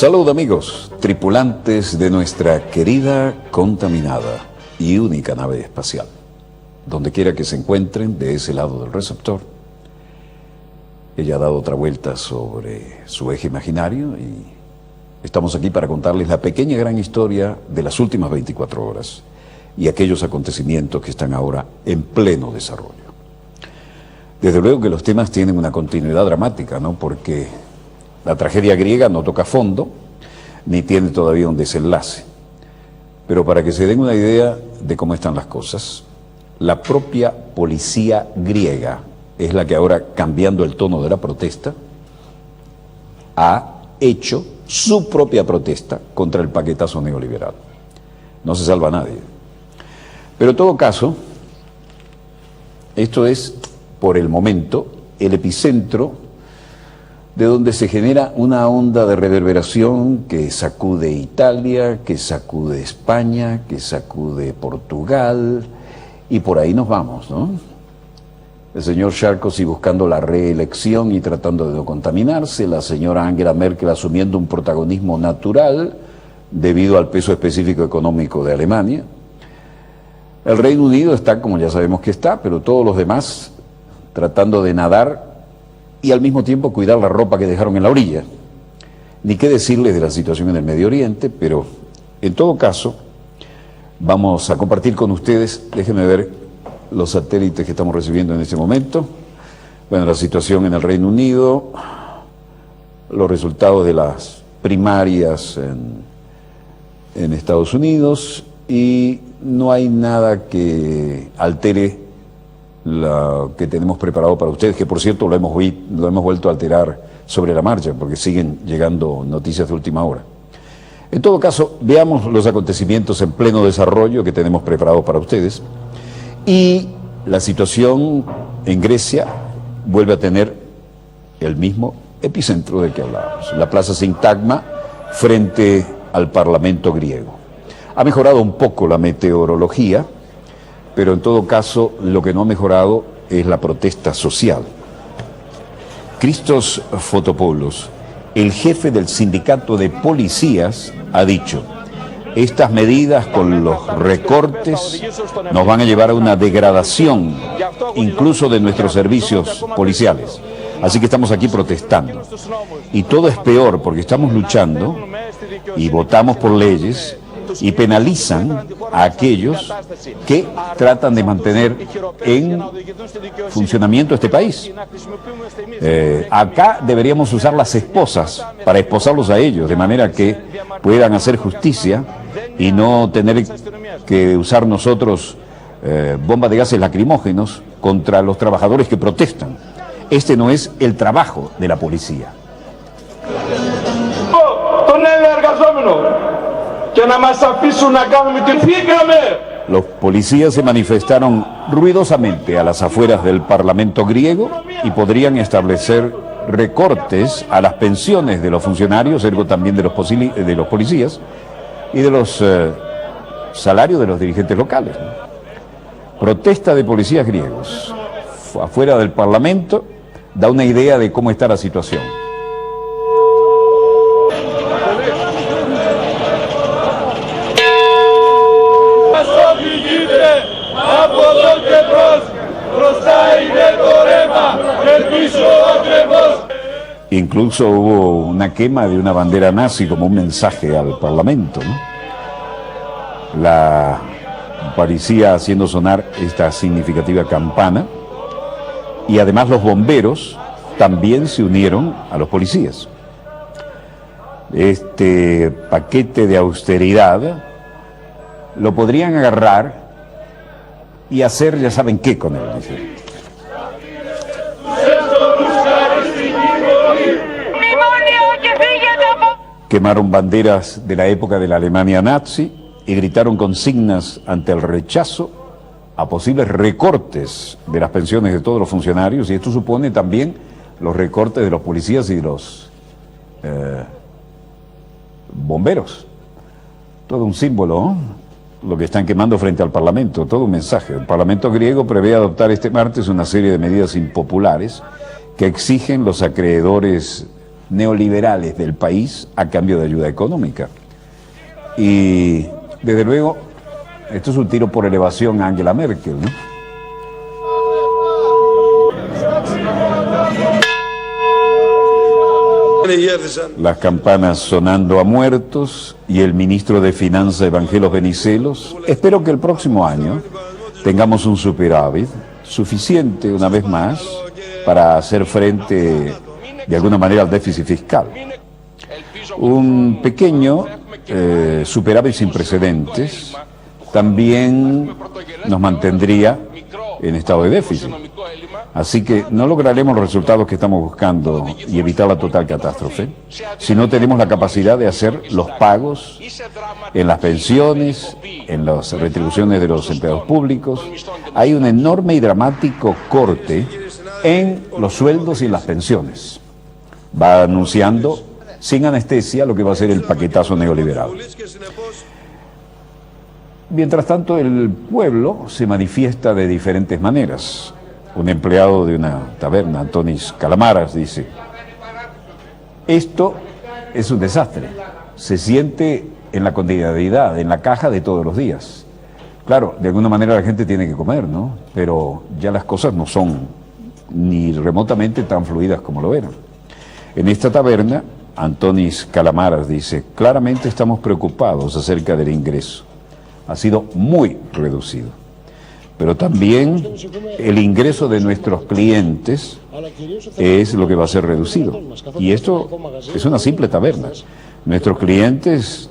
Salud amigos, tripulantes de nuestra querida, contaminada y única nave espacial. Donde quiera que se encuentren de ese lado del receptor, ella ha dado otra vuelta sobre su eje imaginario y estamos aquí para contarles la pequeña gran historia de las últimas 24 horas y aquellos acontecimientos que están ahora en pleno desarrollo. Desde luego que los temas tienen una continuidad dramática, ¿no? Porque la tragedia griega no toca fondo, ni tiene todavía un desenlace. Pero para que se den una idea de cómo están las cosas, la propia policía griega es la que ahora, cambiando el tono de la protesta, ha hecho su propia protesta contra el paquetazo neoliberal. No se salva a nadie. Pero en todo caso, esto es, por el momento, el epicentro de donde se genera una onda de reverberación que sacude Italia, que sacude España, que sacude Portugal, y por ahí nos vamos, ¿no? El señor Sarkozy buscando la reelección y tratando de no contaminarse, la señora Angela Merkel asumiendo un protagonismo natural debido al peso específico económico de Alemania. El Reino Unido está como ya sabemos que está, pero todos los demás tratando de nadar y al mismo tiempo cuidar la ropa que dejaron en la orilla. Ni qué decirles de la situación en el Medio Oriente, pero en todo caso vamos a compartir con ustedes, déjenme ver los satélites que estamos recibiendo en este momento. Bueno, la situación en el Reino Unido, los resultados de las primarias en Estados Unidos, y no hay nada que altere lo que tenemos preparado para ustedes, que por cierto lo hemos vuelto a alterar sobre la marcha, porque siguen llegando noticias de última hora. En todo caso, veamos los acontecimientos en pleno desarrollo que tenemos preparados para ustedes. Y la situación en Grecia vuelve a tener el mismo epicentro del que hablábamos, la Plaza Sintagma frente al Parlamento griego. Ha mejorado un poco la meteorología, pero en todo caso lo que no ha mejorado es la protesta social. Christos Fotopoulos, el jefe del sindicato de policías, ha dicho: estas medidas con los recortes nos van a llevar a una degradación incluso de nuestros servicios policiales. Así que estamos aquí protestando. Y todo es peor porque estamos luchando y votamos por leyes y penalizan a aquellos que tratan de mantener en funcionamiento este país. Acá deberíamos usar las esposas para esposarlos a ellos, de manera que puedan hacer justicia y no tener que usar nosotros bombas de gases lacrimógenos contra los trabajadores que protestan. Este no es el trabajo de la policía. Los policías se manifestaron ruidosamente a las afueras del Parlamento griego y podrían establecer recortes a las pensiones de los funcionarios, ergo también de los policías, y de los salarios de los dirigentes locales, ¿no? Protesta de policías griegos afuera del Parlamento da una idea de cómo está la situación. Incluso hubo una quema de una bandera nazi como un mensaje al Parlamento, ¿no? La policía haciendo sonar esta significativa campana, y además los bomberos también se unieron a los policías. Este paquete de austeridad lo podrían agarrar y hacer ya saben qué con él, dice. Quemaron banderas de la época de la Alemania nazi y gritaron consignas ante el rechazo a posibles recortes de las pensiones de todos los funcionarios, y esto supone también los recortes de los policías y de los bomberos. Todo un símbolo, ¿no? Lo que están quemando frente al Parlamento, todo un mensaje. El Parlamento griego prevé adoptar este martes una serie de medidas impopulares que exigen los acreedores neoliberales del país a cambio de ayuda económica. Y desde luego, esto es un tiro por elevación a Angela Merkel, ¿no? Las campanas sonando a muertos y el ministro de Finanzas Evangelos Venizelos. Espero que el próximo año tengamos un superávit suficiente una vez más para hacer frente de alguna manera al déficit fiscal. Un pequeño superávit sin precedentes también nos mantendría en estado de déficit. Así que no lograremos los resultados que estamos buscando y evitar la total catástrofe si no tenemos la capacidad de hacer los pagos en las pensiones, en las retribuciones de los empleados públicos. Hay un enorme y dramático corte en los sueldos y en las pensiones. Va anunciando sin anestesia lo que va a ser el paquetazo neoliberal. Mientras tanto, el pueblo se manifiesta de diferentes maneras. Un empleado de una taberna, Antonis Calamaras, dice: esto es un desastre, se siente en la cotidianidad, en la caja de todos los días. Claro, de alguna manera la gente tiene que comer, ¿no? Pero ya las cosas no son ni remotamente tan fluidas como lo eran. En esta taberna, Antonis Calamaras dice: claramente estamos preocupados acerca del ingreso. Ha sido muy reducido. Pero también el ingreso de nuestros clientes es lo que va a ser reducido. Y esto es una simple taberna. Nuestros clientes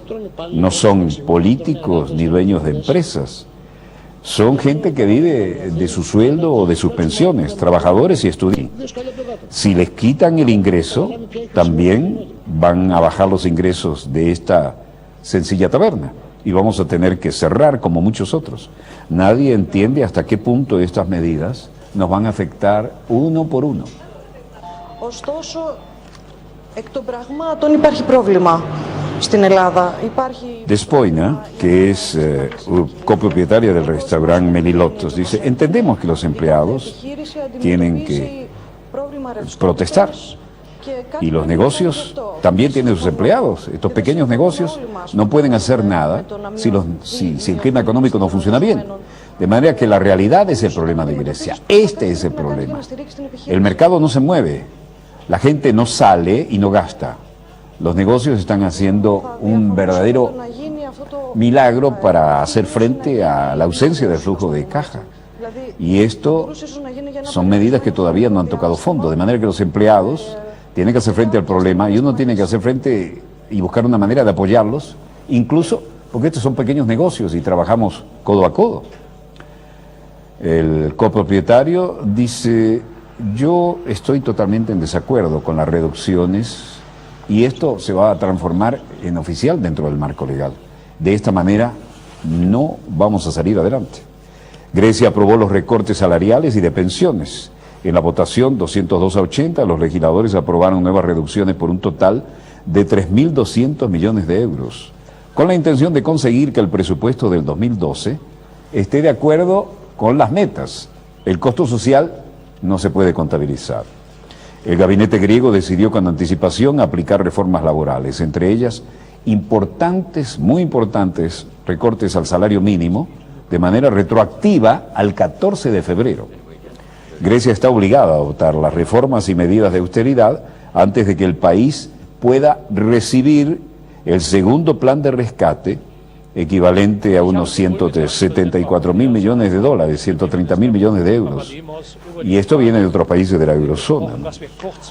no son políticos ni dueños de empresas. Son gente que vive de su sueldo o de sus pensiones, trabajadores y estudiantes. Si les quitan el ingreso, también van a bajar los ingresos de esta sencilla taberna. Y vamos a tener que cerrar como muchos otros. Nadie entiende hasta qué punto estas medidas nos van a afectar uno por uno. Despoina, que es copropietaria del restaurante Melilotos, dice: entendemos que los empleados tienen que protestar. Y los negocios también tienen sus empleados. Estos pequeños negocios no pueden hacer nada si el clima económico no funciona bien. De manera que la realidad es el problema de Grecia. Este es el problema. El mercado no se mueve. La gente no sale y no gasta. Los negocios están haciendo un verdadero milagro para hacer frente a la ausencia del flujo de caja. Y esto son medidas que todavía no han tocado fondo. De manera que los empleados tienen que hacer frente al problema y uno tiene que hacer frente y buscar una manera de apoyarlos, incluso porque estos son pequeños negocios y trabajamos codo a codo. El copropietario dice: yo estoy totalmente en desacuerdo con las reducciones y esto se va a transformar en oficial dentro del marco legal. De esta manera no vamos a salir adelante. Grecia aprobó los recortes salariales y de pensiones. En la votación 202-80, los legisladores aprobaron nuevas reducciones por un total de 3.200 millones de euros, con la intención de conseguir que el presupuesto del 2012 esté de acuerdo con las metas. El costo social no se puede contabilizar. El gabinete griego decidió con anticipación aplicar reformas laborales, entre ellas importantes, muy importantes, recortes al salario mínimo de manera retroactiva al 14 de febrero. Grecia está obligada a adoptar las reformas y medidas de austeridad antes de que el país pueda recibir el segundo plan de rescate, equivalente a unos 174.000 millones de dólares, 130.000 millones de euros. Y esto viene de otros países de la eurozona.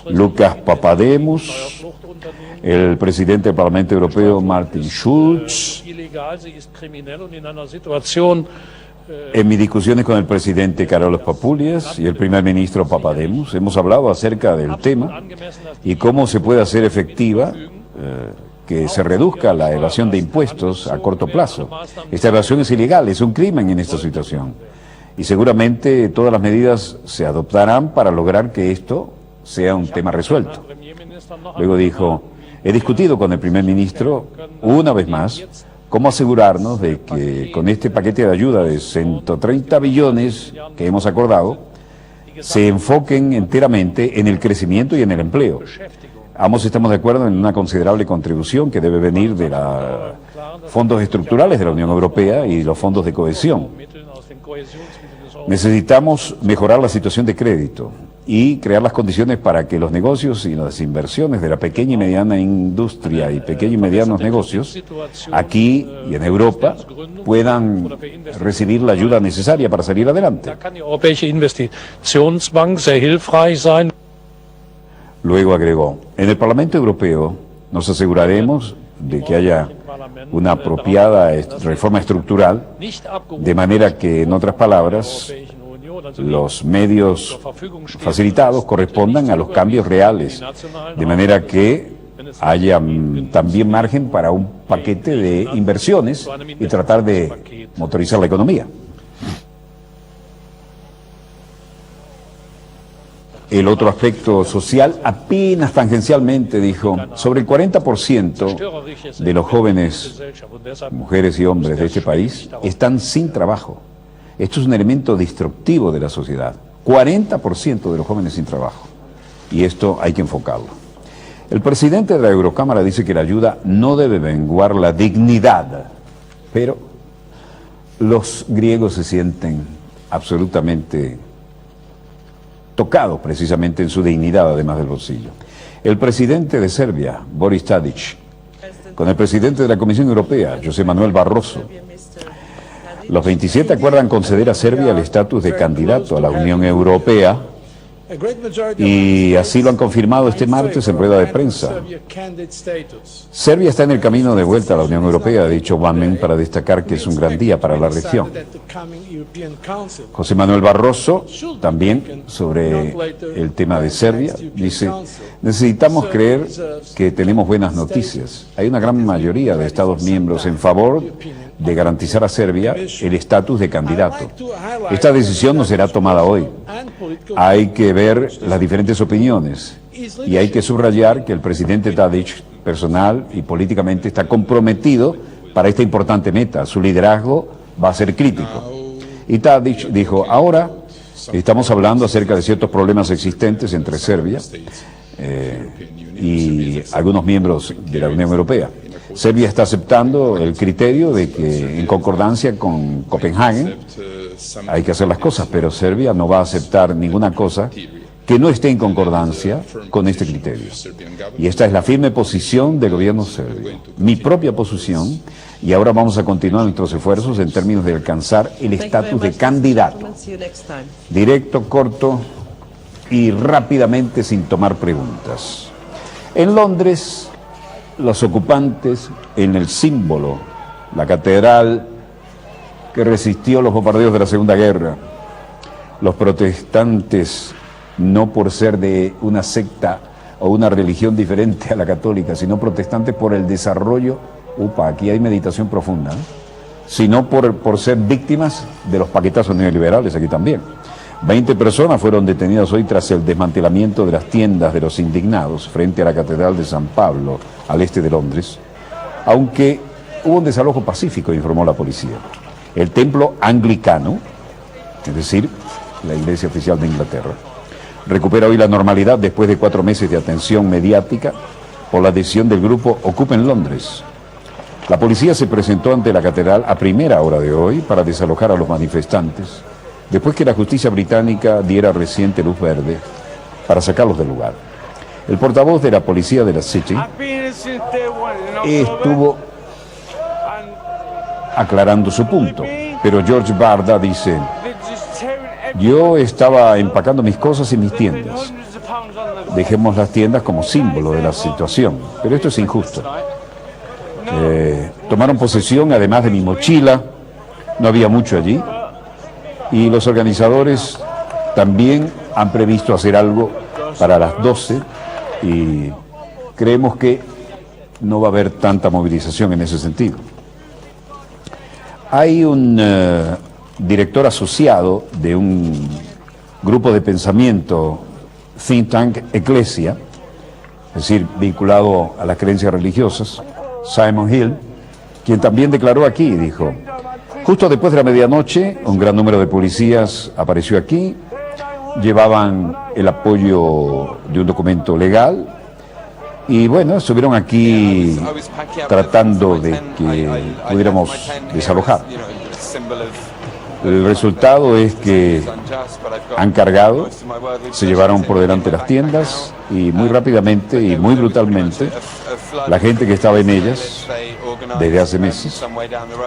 Lucas Papademos, el presidente del Parlamento Europeo, Martin Schulz. En mis discusiones con el presidente Karalos Papoulias y el primer ministro Papademos, hemos hablado acerca del tema y cómo se puede hacer efectiva que se reduzca la evasión de impuestos a corto plazo. Esta evasión es ilegal, es un crimen en esta situación. Y seguramente todas las medidas se adoptarán para lograr que esto sea un tema resuelto. Luego dijo: he discutido con el primer ministro una vez más cómo asegurarnos de que con este paquete de ayuda de 130 billones que hemos acordado, se enfoquen enteramente en el crecimiento y en el empleo. Ambos estamos de acuerdo en una considerable contribución que debe venir de los fondos estructurales de la Unión Europea y los fondos de cohesión. Necesitamos mejorar la situación de crédito y crear las condiciones para que los negocios y las inversiones de la pequeña y mediana industria y pequeños y medianos negocios aquí y en Europa puedan recibir la ayuda necesaria para salir adelante. Luego agregó, en el Parlamento Europeo nos aseguraremos de que haya una apropiada reforma estructural, de manera que, en otras palabras, los medios facilitados correspondan a los cambios reales, de manera que haya también margen para un paquete de inversiones y tratar de motorizar la economía. El otro aspecto social, apenas tangencialmente, dijo, sobre el 40% de los jóvenes, mujeres y hombres de este país, están sin trabajo. Esto es un elemento destructivo de la sociedad. 40% de los jóvenes sin trabajo. Y esto hay que enfocarlo. El presidente de la Eurocámara dice que la ayuda no debe menguar la dignidad, pero los griegos se sienten absolutamente tocados precisamente en su dignidad, además del bolsillo. El presidente de Serbia, Boris Tadić, con el presidente de la Comisión Europea, José Manuel Barroso, los 27 acuerdan conceder a Serbia el estatus de candidato a la Unión Europea y así lo han confirmado este martes en rueda de prensa. Serbia está en el camino de vuelta a la Unión Europea, ha dicho Banman, para destacar que es un gran día para la región. José Manuel Barroso, también sobre el tema de Serbia, dice, necesitamos creer que tenemos buenas noticias. Hay una gran mayoría de Estados miembros en favor de garantizar a Serbia el estatus de candidato. Esta decisión no será tomada hoy. Hay que ver las diferentes opiniones y hay que subrayar que el presidente Tadić, personal y políticamente, está comprometido para esta importante meta. Su liderazgo va a ser crítico. Y Tadić dijo, ahora estamos hablando acerca de ciertos problemas existentes entre Serbia y algunos miembros de la Unión Europea. Serbia está aceptando el criterio de que, en concordancia con Copenhague, hay que hacer las cosas, pero Serbia no va a aceptar ninguna cosa que no esté en concordancia con este criterio. Y esta es la firme posición del gobierno serbio, mi propia posición, y ahora vamos a continuar nuestros esfuerzos en términos de alcanzar el estatus de candidato. Directo, corto y rápidamente, sin tomar preguntas. En Londres, los ocupantes, en el símbolo, la catedral que resistió los bombardeos de la Segunda Guerra, los protestantes, no por ser de una secta o una religión diferente a la católica, sino protestantes por el desarrollo, aquí hay meditación profunda, sino por ser víctimas de los paquetazos neoliberales aquí también. 20 personas fueron detenidas hoy tras el desmantelamiento de las tiendas de los indignados frente a la Catedral de San Pablo, al este de Londres, aunque hubo un desalojo pacífico, informó la policía. El templo anglicano, es decir, la iglesia oficial de Inglaterra, recupera hoy la normalidad después de 4 meses de atención mediática por la decisión del grupo Ocupen Londres. La policía se presentó ante la catedral a primera hora de hoy para desalojar a los manifestantes, después que la justicia británica diera reciente luz verde para sacarlos del lugar. El portavoz de la policía de la City estuvo aclarando su punto, pero George Barda dice, yo estaba empacando mis cosas y mis tiendas. Dejemos las tiendas como símbolo de la situación, pero esto es injusto. Tomaron posesión además de mi mochila, no había mucho allí, y los organizadores también han previsto hacer algo para las 12 y creemos que no va a haber tanta movilización en ese sentido. Hay un director asociado de un grupo de pensamiento, think tank Ecclesia, es decir, vinculado a las creencias religiosas, Simon Hill, quien también declaró aquí y dijo, justo después de la medianoche, un gran número de policías apareció aquí, llevaban el apoyo de un documento legal Y bueno, estuvieron aquí tratando de que pudiéramos desalojar. El resultado es que han cargado, se llevaron por delante las tiendas y muy rápidamente y muy brutalmente la gente que estaba en ellas desde hace meses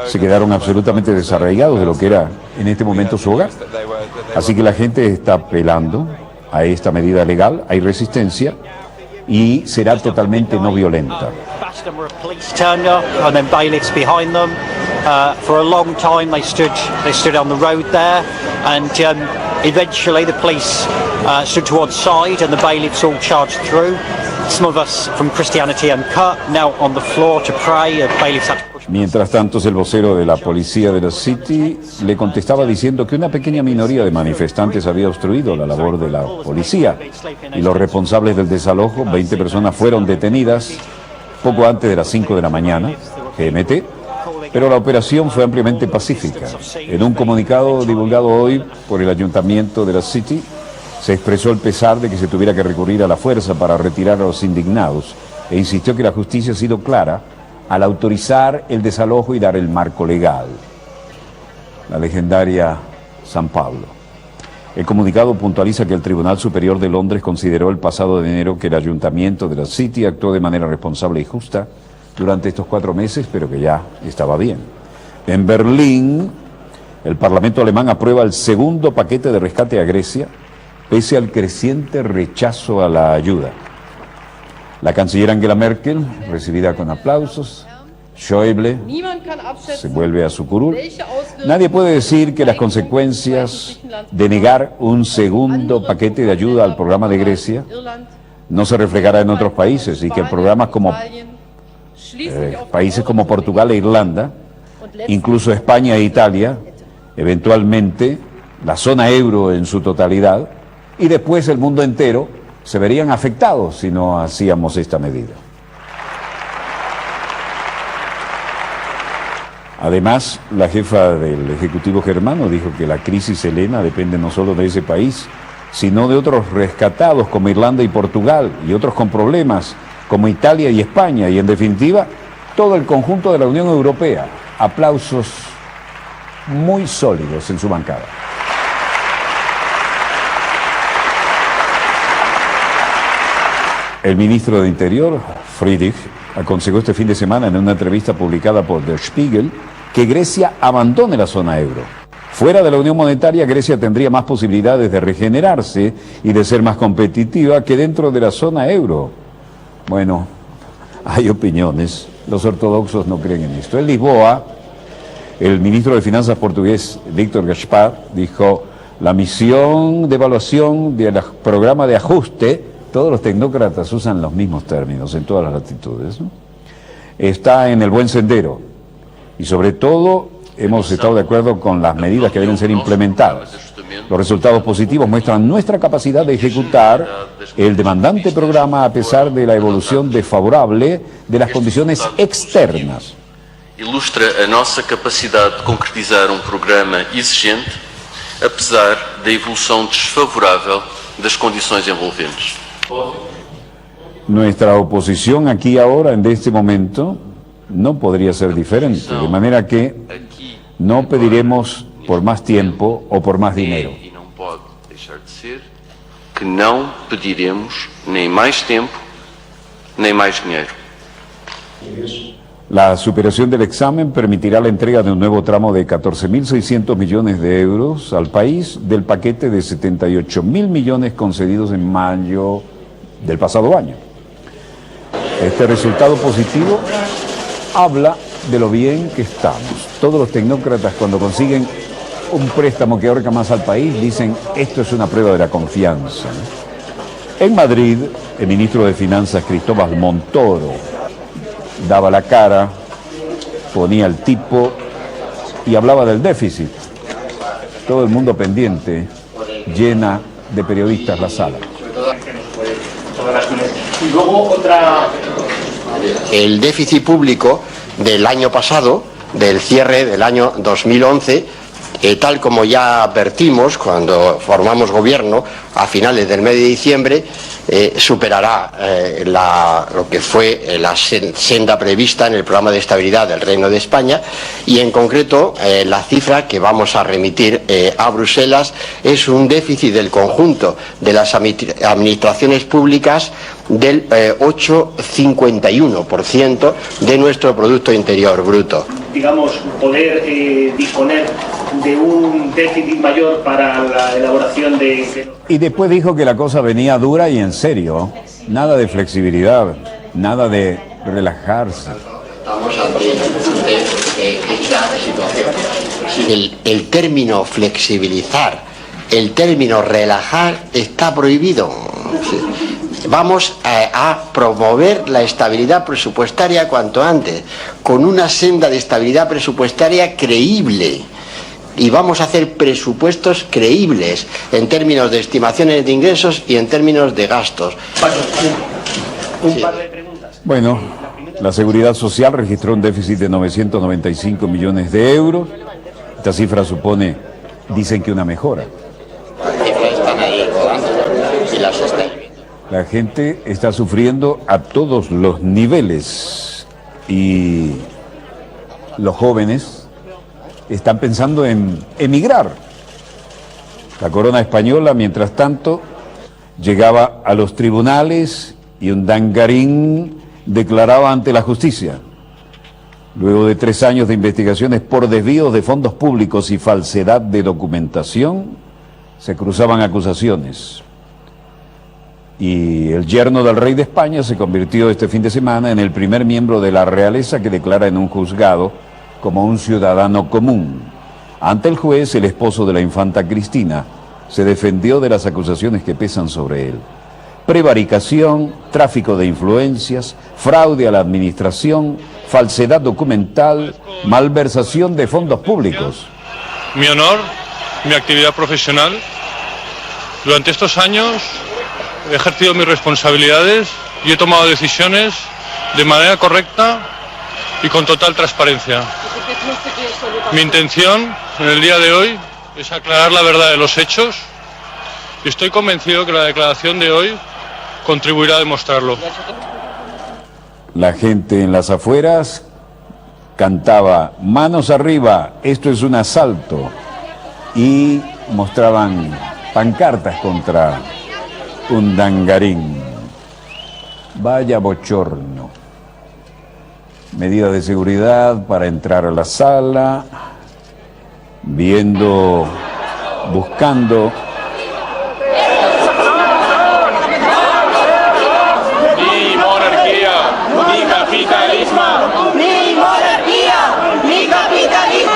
se quedaron absolutamente desarraigados de lo que era en este momento su hogar. Así que la gente está apelando a esta medida legal, hay resistencia y será totalmente no violenta. For a long time they stood on the road there, and eventually the police stood to one side and the bailiffs all charged through. Some of us from Christianity Uncut now on the floor to pray. Bailiffs had to push. Mientras tanto, el vocero de la policía de la City le contestaba diciendo que una pequeña minoría de manifestantes había obstruido la labor de la policía y los responsables del desalojo, 20 personas, fueron detenidas poco antes de las 5 de la mañana, GMT. Pero la operación fue ampliamente pacífica. En un comunicado divulgado hoy por el Ayuntamiento de la City, se expresó el pesar de que se tuviera que recurrir a la fuerza para retirar a los indignados e insistió que la justicia ha sido clara al autorizar el desalojo y dar el marco legal. La legendaria San Pablo. El comunicado puntualiza que el Tribunal Superior de Londres consideró el pasado de enero que el Ayuntamiento de la City actuó de manera responsable y justa durante estos 4 meses, pero que ya estaba bien. En Berlín, el Parlamento alemán aprueba el segundo paquete de rescate a Grecia, pese al creciente rechazo a la ayuda. La canciller Angela Merkel, recibida con aplausos, Schäuble se vuelve a su curul. Nadie puede decir que las consecuencias de negar un segundo paquete de ayuda al programa de Grecia no se reflejará en otros países y que programas como países como Portugal e Irlanda, incluso España e Italia, eventualmente la zona euro en su totalidad, y después el mundo entero, se verían afectados si no hacíamos esta medida. Además, la jefa del Ejecutivo germano dijo que la crisis helena depende no solo de ese país, sino de otros rescatados como Irlanda y Portugal, y otros con problemas como Italia y España, y en definitiva, todo el conjunto de la Unión Europea. Aplausos muy sólidos en su bancada. El ministro de Interior, Friedrich, aconsejó este fin de semana en una entrevista publicada por Der Spiegel que Grecia abandone la zona euro. Fuera de la Unión Monetaria, Grecia tendría más posibilidades de regenerarse y de ser más competitiva que dentro de la zona euro. Bueno, hay opiniones. Los ortodoxos no creen en esto. En Lisboa, el ministro de Finanzas portugués, Víctor Gaspar, dijo: la misión de evaluación del programa de ajuste, todos los tecnócratas usan los mismos términos en todas las latitudes, ¿no?, está en el buen sendero. Y sobre todo, hemos estado de acuerdo con las medidas que deben ser implementadas. Los resultados positivos muestran nuestra capacidad de ejecutar el demandante programa a pesar de la evolución desfavorable de las condiciones externas. Ilustra a nossa capacidade de concretizar programa exigente, apesar da evolução desfavorável das condições envolventes. Nuestra oposición aquí ahora, en este momento, no podría ser diferente, de manera que no pediremos por más tiempo o por más dinero. E não pode deixar de ser que não pediremos nem mais tempo, nem mais dinheiro. La superación del examen permitirá la entrega de un nuevo tramo de 14.600 millones de euros al país del paquete de 78.000 millones concedidos en mayo del pasado año. Este resultado positivo habla de lo bien que estamos. Todos los tecnócratas, cuando consiguen un préstamo que ahorca más al país, dicen: esto es una prueba de la confianza, ¿no? En Madrid, el ministro de Finanzas, Cristóbal Montoro, daba la cara, ponía el tipo y hablaba del déficit. Todo el mundo pendiente, llena de periodistas la sala. Y luego el déficit público del año pasado, del cierre del año 2011, tal como ya advertimos cuando formamos gobierno a finales del mes de diciembre, superará lo que fue la senda prevista en el programa de estabilidad del Reino de España, y en concreto la cifra que vamos a remitir a Bruselas es un déficit del conjunto de las administraciones públicas del 8,51% de nuestro Producto Interior Bruto. Digamos, poder disponer de un déficit mayor para la elaboración de... Y después dijo que la cosa venía dura y en serio. Nada de flexibilidad, nada de relajarse. Estamos ante esta situación. El término flexibilizar, el término relajar está prohibido. Vamos a promover la estabilidad presupuestaria cuanto antes, con una senda de estabilidad presupuestaria creíble. Y vamos a hacer presupuestos creíbles en términos de estimaciones de ingresos y en términos de gastos. Un par de preguntas. Bueno, la Seguridad Social registró un déficit de 995 millones de euros. Esta cifra supone, dicen que una mejora. Las cifras están ahí rodando y las están. La gente está sufriendo a todos los niveles y los jóvenes están pensando en emigrar. La corona española, mientras tanto, llegaba a los tribunales y Urdangarín declaraba ante la justicia. Luego de 3 años de investigaciones por desvíos de fondos públicos y falsedad de documentación, se cruzaban acusaciones. Y el yerno del rey de España se convirtió este fin de semana en el primer miembro de la realeza que declara en un juzgado como un ciudadano común. Ante el juez, el esposo de la infanta Cristina se defendió de las acusaciones que pesan sobre él: prevaricación, tráfico de influencias, fraude a la administración, falsedad documental, malversación de fondos públicos. Mi honor, mi actividad profesional. Durante estos años he ejercido mis responsabilidades y he tomado decisiones de manera correcta y con total transparencia. Mi intención en el día de hoy es aclarar la verdad de los hechos y estoy convencido que la declaración de hoy contribuirá a demostrarlo. La gente en las afueras cantaba "manos arriba, esto es un asalto", y mostraban pancartas contra Urdangarín. Vaya bochorno. Medidas de seguridad para entrar a la sala, buscando. Ni monarquía, ni capitalismo. Ni monarquía, ni capitalismo.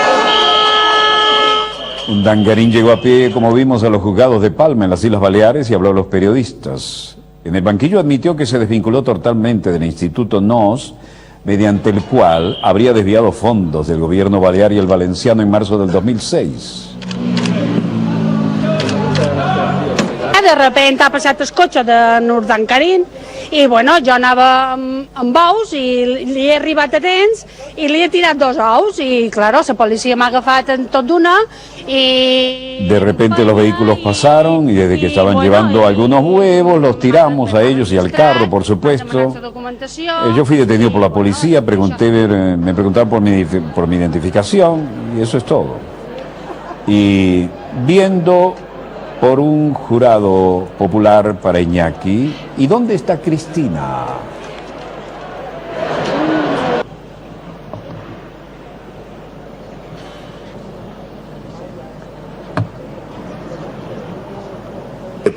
Urdangarín llegó a pie, como vimos, a los juzgados de Palma, en las Islas Baleares, y habló a los periodistas. En el banquillo admitió que se desvinculó totalmente del Instituto NOS, mediante el cual habría desviado fondos del gobierno balear y el valenciano en marzo del 2006. De repente ha passat el cotxe de Urdangarín i bueno, jo anava amb ous i li he arribat a temps i li he tirat 2 ous y claro, la policía m'ha agafat en tot d'una y... De repente los vehículos pasaron y desde que estaban llevando algunos huevos los tiramos a ellos y al carro, por supuesto. Yo fui detenido por la policía, me preguntaron por mi identificación y eso es todo. Y viendo por un jurado popular para Iñaki, ¿y dónde está Cristina?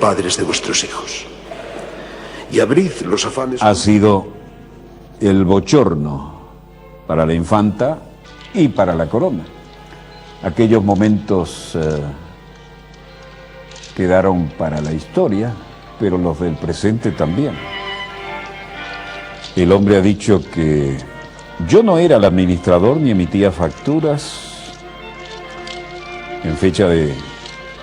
Padres de vuestros hijos, y abrid los afanes. Ha sido el bochorno para la infanta y para la corona. Aquellos momentos quedaron para la historia, pero los del presente también. El hombre ha dicho que yo no era el administrador ni emitía facturas en fecha de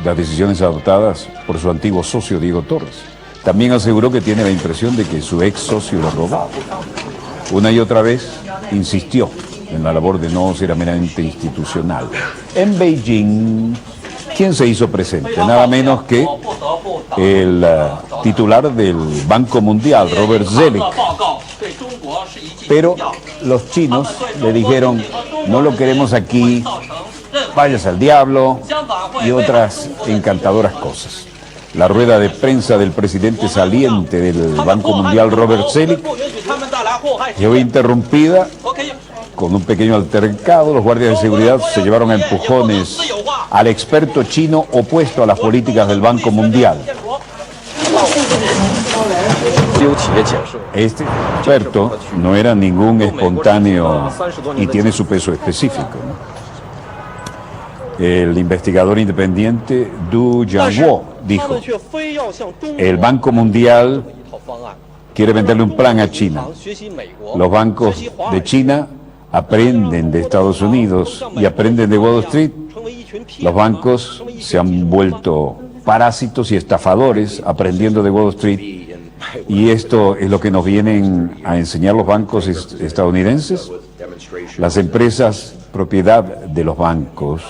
las decisiones adoptadas por su antiguo socio Diego Torres. También aseguró que tiene la impresión de que su ex socio lo robó. Una y otra vez insistió en la labor de no ser meramente institucional. En Beijing, ¿quién se hizo presente? Nada menos que el titular del Banco Mundial, Robert Zoellick. Pero los chinos le dijeron, no lo queremos aquí, váyase al diablo, y otras encantadoras cosas. La rueda de prensa del presidente saliente del Banco Mundial, Robert Zoellick, quedó interrumpida con un pequeño altercado. Los guardias de seguridad se llevaron a empujones al experto chino opuesto a las políticas del Banco Mundial. Este experto no era ningún espontáneo y tiene su peso específico, ¿no? El investigador independiente Du Jianguo dijo, el Banco Mundial quiere venderle un plan a China. Los bancos de China aprenden de Estados Unidos y aprenden de Wall Street. Los bancos se han vuelto parásitos y estafadores aprendiendo de Wall Street. Y esto es lo que nos vienen a enseñar los bancos estadounidenses. Las empresas propiedad de los bancos,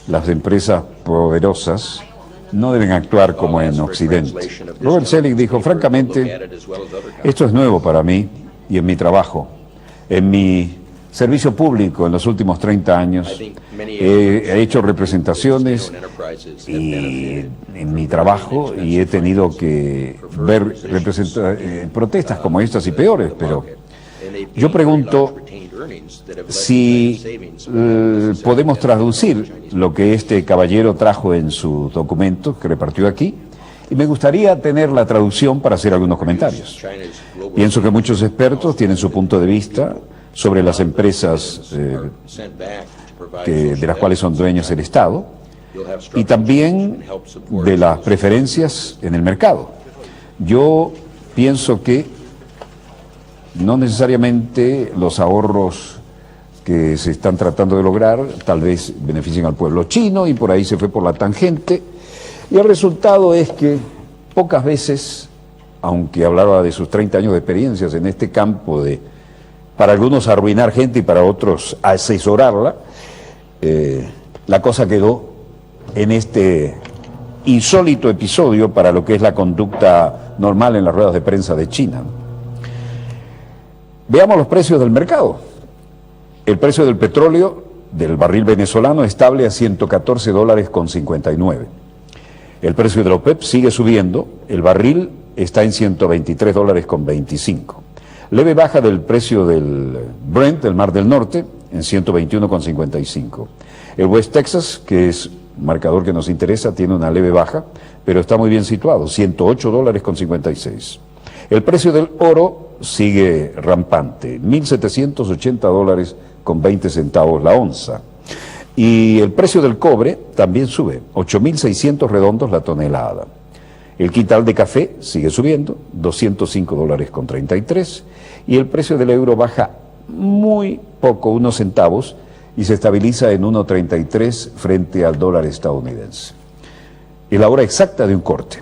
las empresas poderosas, no deben actuar como en Occidente. Robert Zoellick dijo, francamente, esto es nuevo para mí y en mi trabajo. En mi servicio público en los últimos 30 años he hecho representaciones y en mi trabajo y he tenido que ver protestas como estas y peores, pero yo pregunto si podemos traducir lo que este caballero trajo en su documento que repartió aquí, y me gustaría tener la traducción para hacer algunos comentarios. Pienso que muchos expertos tienen su punto de vista sobre las empresas de las cuales son dueños el Estado, y también de las preferencias en el mercado. Yo pienso que no necesariamente los ahorros que se están tratando de lograr tal vez beneficien al pueblo chino, y por ahí se fue por la tangente, y el resultado es que pocas veces, aunque hablaba de sus 30 años de experiencias en este campo de, para algunos arruinar gente y para otros asesorarla, la cosa quedó en este insólito episodio para lo que es la conducta normal en las ruedas de prensa de China. Veamos los precios del mercado. El precio del petróleo del barril venezolano estable a $114.59. El precio de la OPEP sigue subiendo, el barril está en $123.25. Leve baja del precio del Brent, del Mar del Norte, en $121.55. El West Texas, que es un marcador que nos interesa, tiene una leve baja, pero está muy bien situado, $108.56. El precio del oro sigue rampante, $1.780.20 la onza. Y el precio del cobre también sube, 8.600 redondos la tonelada. El quintal de café sigue subiendo, $205.33. Y el precio del euro baja muy poco, unos centavos, y se estabiliza en 1.33 frente al dólar estadounidense. Es la hora exacta de un corte.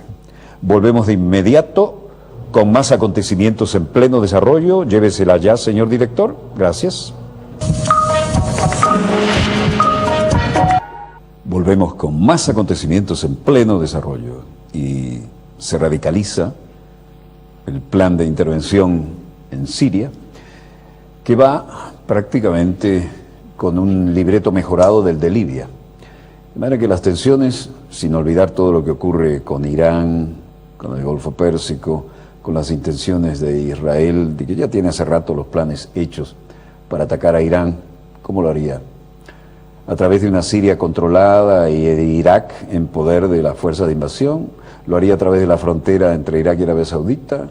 Volvemos de inmediato con más acontecimientos en pleno desarrollo. Llévesela ya, señor director. Gracias. Volvemos con más acontecimientos en pleno desarrollo y se radicaliza el plan de intervención en Siria, que va prácticamente con un libreto mejorado del de Libia. De manera que las tensiones, sin olvidar todo lo que ocurre con Irán, con el Golfo Pérsico, con las intenciones de Israel, de que ya tiene hace rato los planes hechos para atacar a Irán, ¿cómo lo haría? A través de una Siria controlada y de Irak en poder de las fuerzas de invasión. Lo haría a través de la frontera entre Irak y Arabia Saudita.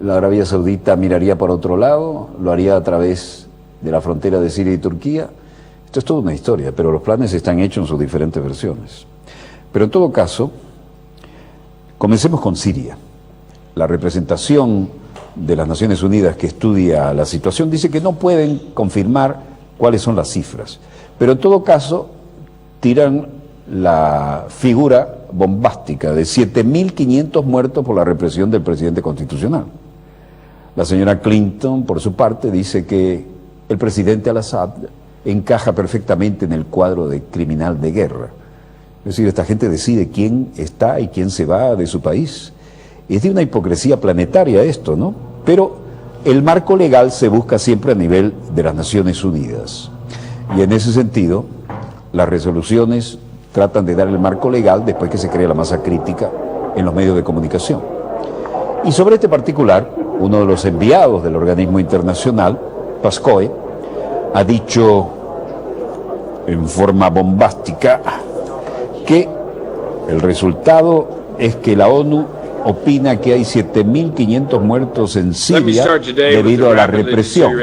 La Arabia Saudita miraría por otro lado. Lo haría a través de la frontera de Siria y Turquía. Esto es toda una historia, pero los planes están hechos en sus diferentes versiones. Pero en todo caso, comencemos con Siria. La representación de las Naciones Unidas que estudia la situación dice que no pueden confirmar cuáles son las cifras. Pero en todo caso, tiran la figura bombástica de 7.500 muertos por la represión del presidente constitucional. La señora Clinton, por su parte, dice que el presidente al-Assad encaja perfectamente en el cuadro de criminal de guerra. Es decir, esta gente decide quién está y quién se va de su país. Es de una hipocresía planetaria esto, ¿no? Pero el marco legal se busca siempre a nivel de las Naciones Unidas. Y en ese sentido, las resoluciones tratan de dar el marco legal después que se crea la masa crítica en los medios de comunicación. Y sobre este particular, uno de los enviados del organismo internacional, Pascoe, ha dicho en forma bombástica que el resultado es que la ONU opina que hay 7.500 muertos en Siria debido a la represión.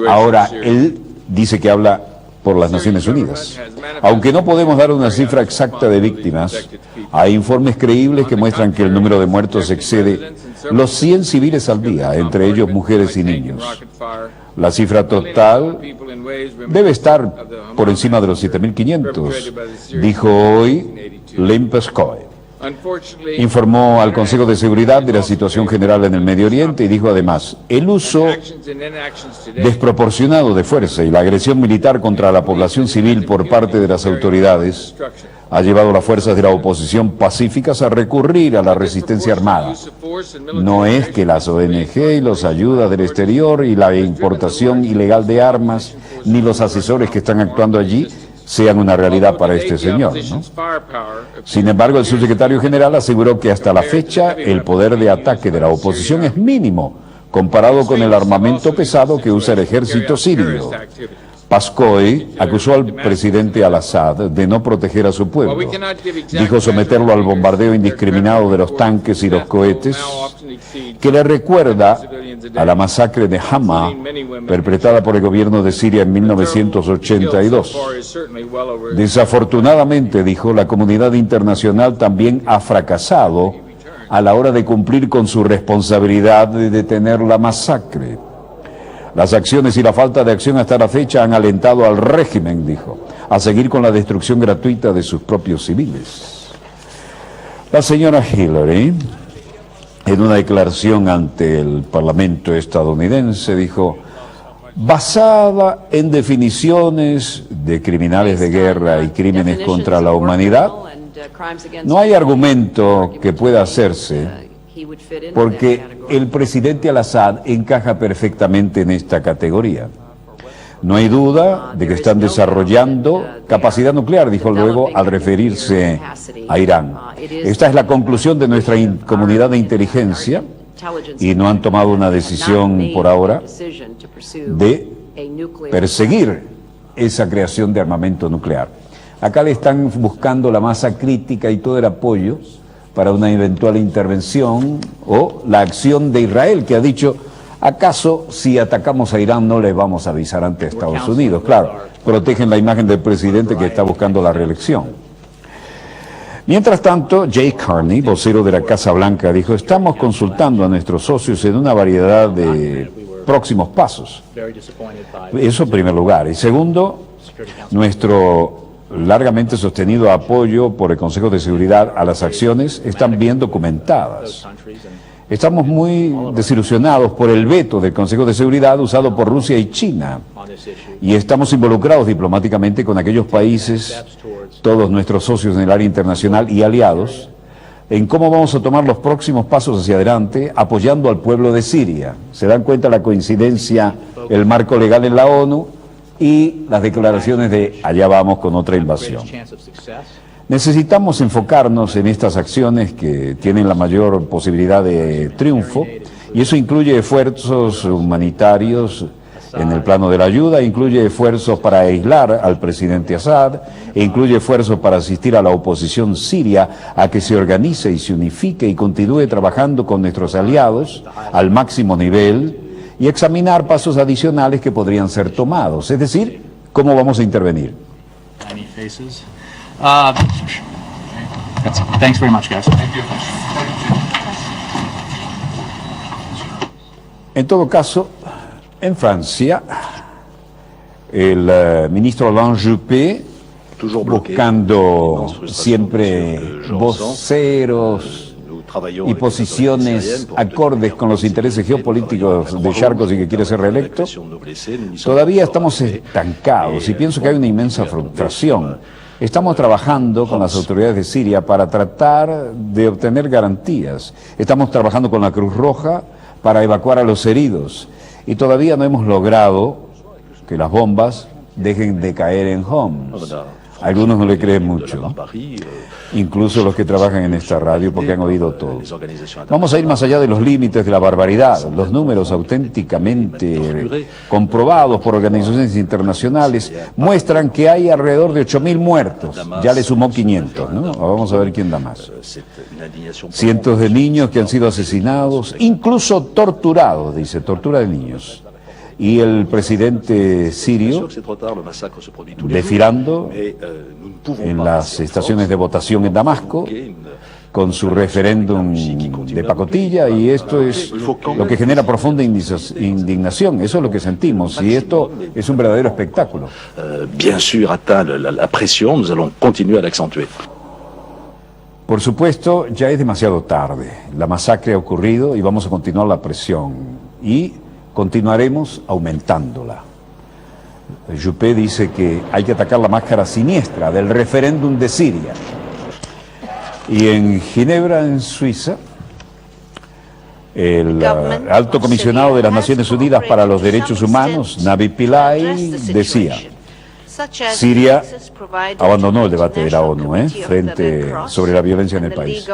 Ahora, él dice que habla por las Naciones Unidas. Aunque no podemos dar una cifra exacta de víctimas, hay informes creíbles que muestran que el número de muertos excede los 100 civiles al día, entre ellos mujeres y niños. La cifra total debe estar por encima de los 7.500, dijo hoy Lim Pascoe. Informó al Consejo de Seguridad de la situación general en el Medio Oriente y dijo además, el uso desproporcionado de fuerza y la agresión militar contra la población civil por parte de las autoridades ha llevado a las fuerzas de la oposición pacíficas a recurrir a la resistencia armada. No es que las ONG y los ayudas del exterior y la importación ilegal de armas, ni los asesores que están actuando allí, sean una realidad para este señor, ¿no? Sin embargo, el subsecretario general aseguró que hasta la fecha el poder de ataque de la oposición es mínimo comparado con el armamento pesado que usa el ejército sirio. Pascoe acusó al presidente al-Assad de no proteger a su pueblo. Dijo someterlo al bombardeo indiscriminado de los tanques y los cohetes, que le recuerda a la masacre de Hama perpetrada por el gobierno de Siria en 1982. Desafortunadamente, dijo, la comunidad internacional también ha fracasado a la hora de cumplir con su responsabilidad de detener la masacre. Las acciones y la falta de acción hasta la fecha han alentado al régimen, dijo, a seguir con la destrucción gratuita de sus propios civiles. La señora Hillary, en una declaración ante el Parlamento estadounidense, dijo, basada en definiciones de criminales de guerra y crímenes contra la humanidad, no hay argumento que pueda hacerse porque el presidente al-Assad encaja perfectamente en esta categoría. No hay duda de que están desarrollando capacidad nuclear, dijo luego al referirse a Irán. Esta es la conclusión de nuestra comunidad de inteligencia y no han tomado una decisión por ahora de perseguir esa creación de armamento nuclear. Acá le están buscando la masa crítica y todo el apoyo para una eventual intervención o la acción de Israel, que ha dicho, ¿acaso si atacamos a Irán no les vamos a avisar ante Estados Unidos? Claro, protegen la imagen del presidente que está buscando la reelección. Mientras tanto, Jay Carney, vocero de la Casa Blanca, dijo, estamos consultando a nuestros socios en una variedad de próximos pasos. Eso en primer lugar. Y segundo, nuestro largamente sostenido apoyo por el Consejo de Seguridad a las acciones están bien documentadas. Estamos muy desilusionados por el veto del Consejo de Seguridad usado por Rusia y China y estamos involucrados diplomáticamente con aquellos países, todos nuestros socios en el área internacional y aliados, en cómo vamos a tomar los próximos pasos hacia adelante apoyando al pueblo de Siria. ¿Se dan cuenta la coincidencia, el marco legal en la ONU y las declaraciones de allá vamos con otra invasión? Necesitamos enfocarnos en estas acciones que tienen la mayor posibilidad de triunfo y eso incluye esfuerzos humanitarios en el plano de la ayuda, incluye esfuerzos para aislar al presidente Assad e incluye esfuerzos para asistir a la oposición siria a que se organice y se unifique y continúe trabajando con nuestros aliados al máximo nivel y examinar pasos adicionales que podrían ser tomados, es decir, cómo vamos a intervenir. Thanks very much, guys. En todo caso, en Francia, el ministro Alain Juppé, buscando siempre voceros y posiciones acordes con los intereses geopolíticos de Sharkos y que quiere ser reelecto, todavía estamos estancados y pienso que hay una inmensa frustración. Estamos trabajando con las autoridades de Siria para tratar de obtener garantías. Estamos trabajando con la Cruz Roja para evacuar a los heridos y todavía no hemos logrado que las bombas dejen de caer en Homs. Algunos no le creen mucho, incluso los que trabajan en esta radio, porque han oído todo. Vamos a ir más allá de los límites de la barbaridad. Los números auténticamente comprobados por organizaciones internacionales muestran que hay alrededor de 8.000 muertos. Ya le sumó 500, ¿no? Vamos a ver quién da más. Cientos de niños que han sido asesinados, incluso torturados, dice, tortura de niños. Y el presidente sirio desfilando en las estaciones de votación en Damasco con su referéndum de pacotilla, y esto es lo que genera profunda indignación. Eso es lo que sentimos, y esto es un verdadero espectáculo. Bien sûr, atteint la pression, nous allons continuer à l'accentuer. Por supuesto, ya es demasiado tarde. La masacre ha ocurrido y vamos a continuar la presión. Y continuaremos aumentándola. Juppé dice que hay que atacar la máscara siniestra del referéndum de Siria. Y en Ginebra, en Suiza, el alto comisionado de las Naciones Unidas para los Derechos Humanos, Navi Pillay, decía: Siria abandonó el debate de la ONU sobre la violencia en el país.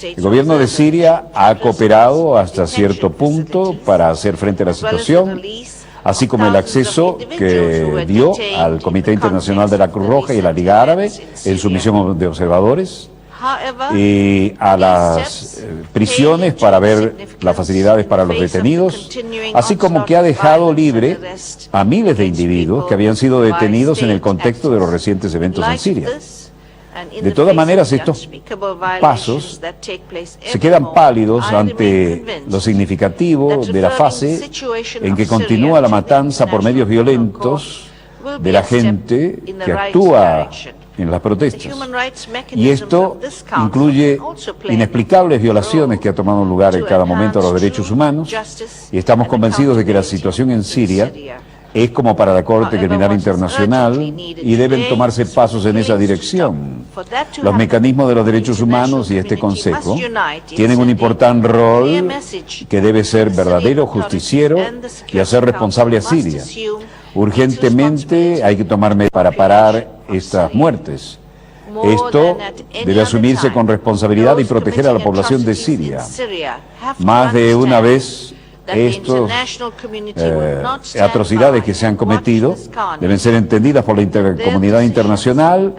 El gobierno de Siria ha cooperado hasta cierto punto para hacer frente a la situación, así como el acceso que dio al Comité Internacional de la Cruz Roja y a la Liga Árabe en su misión de observadores, y a las prisiones para ver las facilidades para los detenidos, así como que ha dejado libre a miles de individuos que habían sido detenidos en el contexto de los recientes eventos en Siria. De todas maneras, estos pasos se quedan pálidos ante lo significativo de la fase en que continúa la matanza por medios violentos de la gente que actúa en las protestas. Y esto incluye inexplicables violaciones que han tomado lugar en cada momento a los derechos humanos, y estamos convencidos de que la situación en Siria es como para la Corte Criminal Internacional y deben tomarse pasos en esa dirección. Los mecanismos de los derechos humanos y este Consejo tienen un importante rol que debe ser verdadero, justiciero y hacer responsable a Siria. Urgentemente hay que tomar medidas para parar estas muertes. Esto debe asumirse con responsabilidad y proteger a la población de Siria. Más de una vez, estas atrocidades que se han cometido deben ser entendidas por la comunidad internacional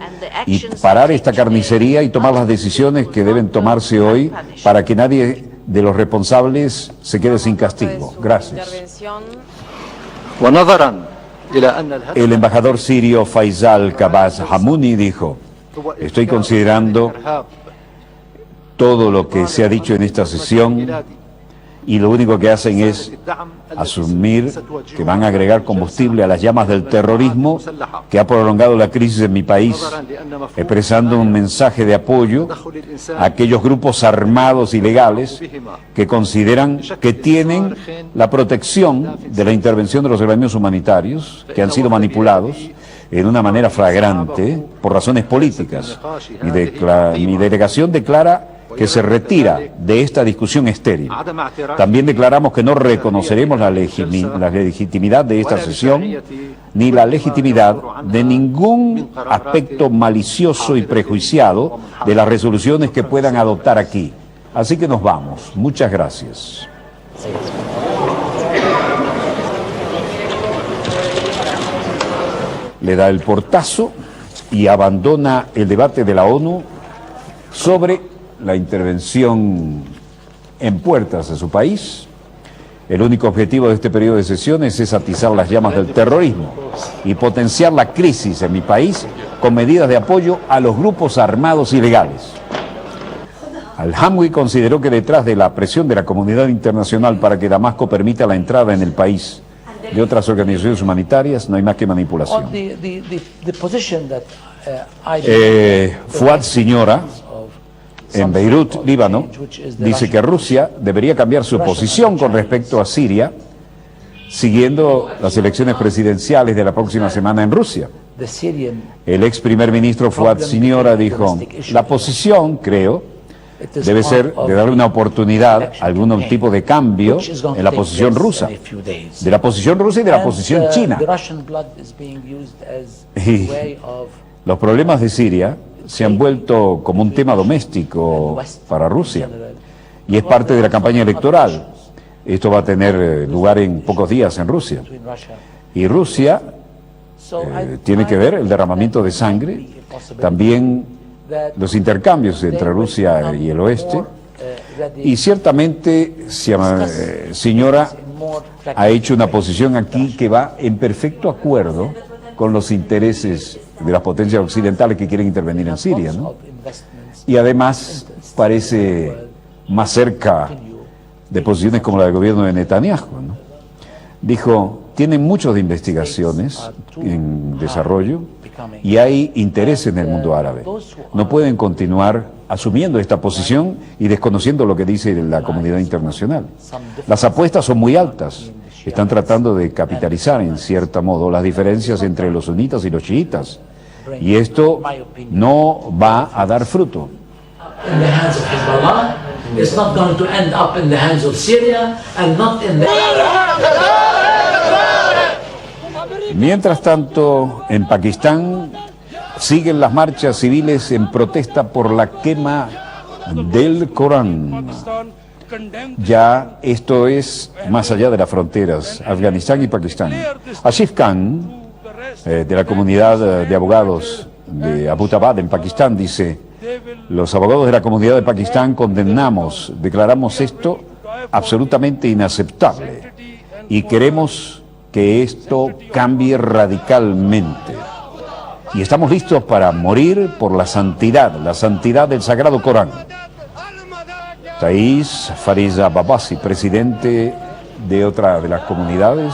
y parar esta carnicería y tomar las decisiones que deben tomarse hoy para que nadie de los responsables se quede sin castigo. Gracias. El embajador sirio Faisal Kabaz Hamouni dijo: estoy considerando todo lo que se ha dicho en esta sesión y lo único que hacen es asumir que van a agregar combustible a las llamas del terrorismo que ha prolongado la crisis en mi país, expresando un mensaje de apoyo a aquellos grupos armados ilegales que consideran que tienen la protección de la intervención de los organismos humanitarios, que han sido manipulados en una manera flagrante por razones políticas. Mi delegación declara que se retira de esta discusión estéril. También declaramos que no reconoceremos la legitimidad de esta sesión, ni la legitimidad de ningún aspecto malicioso y prejuiciado de las resoluciones que puedan adoptar aquí. Así que nos vamos. Muchas gracias. Le da el portazo y abandona el debate de la ONU sobre la intervención en puertas de su país. El único objetivo de este periodo de sesiones es atizar las llamas del terrorismo y potenciar la crisis en mi país con medidas de apoyo a los grupos armados ilegales. Al-Hamwi consideró que detrás de la presión de la comunidad internacional para que Damasco permita la entrada en el país de otras organizaciones humanitarias no hay más que manipulación. Fuad Señora en Beirut, Líbano, dice que Rusia debería cambiar su posición con respecto a Siria, siguiendo las elecciones presidenciales de la próxima semana en Rusia. El ex primer ministro Fuad Siniora dijo, la posición, creo, debe ser de darle una oportunidad, algún tipo de cambio en la posición rusa, de la posición rusa y de la posición china. Y los problemas de Siria se han vuelto como un tema doméstico para Rusia y es parte de la campaña electoral. Esto va a tener lugar en pocos días en Rusia. Y Rusia tiene que ver el derramamiento de sangre, también los intercambios entre Rusia y el oeste. Y ciertamente, señora, ha hecho una posición aquí que va en perfecto acuerdo con los intereses de las potencias occidentales que quieren intervenir en Siria, ¿no? Y además parece más cerca de posiciones como la del gobierno de Netanyahu, ¿no? Dijo, tienen muchos de investigaciones en desarrollo y hay interés en el mundo árabe. No pueden continuar asumiendo esta posición y desconociendo lo que dice la comunidad internacional. Las apuestas son muy altas. Están tratando de capitalizar, en cierto modo, las diferencias entre los sunitas y los chiitas. Y esto no va a dar fruto. It's not going to end up in the hands of Syria and not in the... Mientras tanto, en Pakistán siguen las marchas civiles en protesta por la quema del Corán. Ya esto es más allá de las fronteras, Afganistán y Pakistán. Asif Khan, de la comunidad de abogados de Abbottabad en Pakistán, dice: los abogados de la comunidad de Pakistán declaramos esto absolutamente inaceptable y queremos que esto cambie radicalmente. Y estamos listos para morir por la santidad del Sagrado Corán. Thais Fariza Babasi, presidente de otra de las comunidades,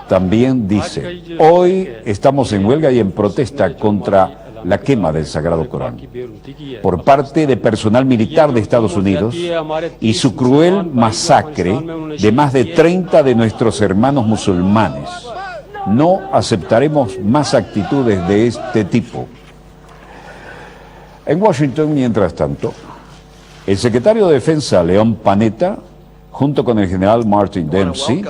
también dice: hoy estamos en huelga y en protesta contra la quema del Sagrado Corán por parte de personal militar de Estados Unidos y su cruel masacre de más de 30 de nuestros hermanos musulmanes. No aceptaremos más actitudes de este tipo. En Washington, mientras tanto, el secretario de Defensa, Leon Panetta, junto con el general Martin Dempsey,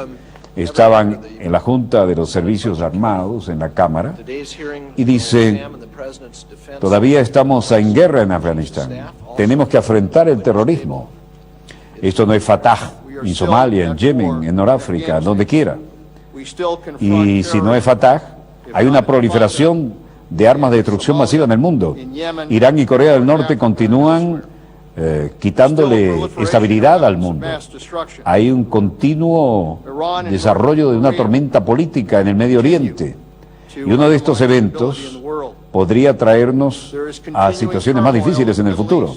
estaban en la Junta de los Servicios Armados, en la Cámara, y dice: todavía estamos en guerra en Afganistán, tenemos que afrontar el terrorismo. Esto no es Fatah en Somalia, en Yemen, en Noráfrica, donde quiera. Y si no es Fatah, hay una proliferación de armas de destrucción masiva en el mundo. Irán y Corea del Norte continúan quitándole estabilidad al mundo. Hay un continuo desarrollo de una tormenta política en el Medio Oriente. Y uno de estos eventos podría traernos a situaciones más difíciles en el futuro.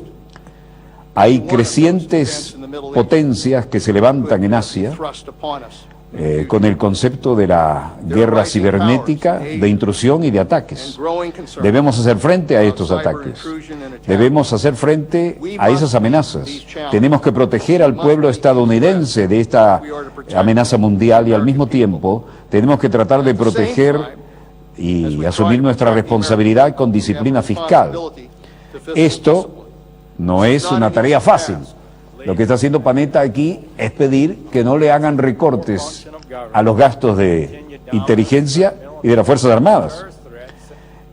Hay crecientes potencias que se levantan en Asia con el concepto de la guerra cibernética, de intrusión y de ataques. Debemos hacer frente a estos ataques. Debemos hacer frente a esas amenazas. Tenemos que proteger al pueblo estadounidense de esta amenaza mundial y al mismo tiempo tenemos que tratar de proteger y asumir nuestra responsabilidad con disciplina fiscal. Esto no es una tarea fácil. Lo que está haciendo Panetta aquí es pedir que no le hagan recortes a los gastos de inteligencia y de las Fuerzas Armadas.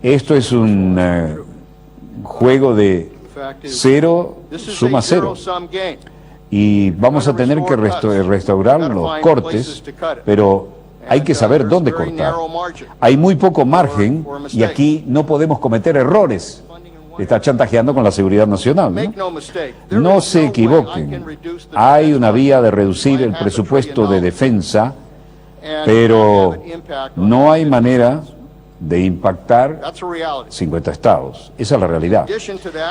Esto es un juego de cero suma cero. Y vamos a tener que restaurar los cortes, pero hay que saber dónde cortar. Hay muy poco margen y aquí no podemos cometer errores. Está chantajeando con la seguridad nacional, ¿no? No se equivoquen. Hay una vía de reducir el presupuesto de defensa, pero no hay manera de impactar 50 estados. Esa es la realidad.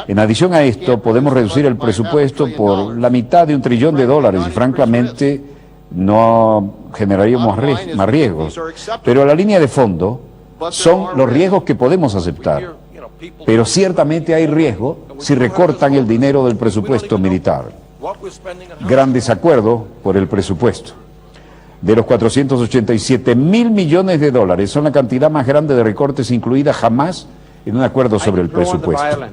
En adición a esto, podemos reducir el presupuesto por la mitad de $1 trillón y francamente no generaríamos más riesgos. Pero la línea de fondo son los riesgos que podemos aceptar. pero ciertamente hay riesgo si recortan el dinero del presupuesto militar. Gran desacuerdo por el presupuesto. De los 487.000 millones de dólares, son la cantidad más grande de recortes incluida jamás en un acuerdo sobre el presupuesto.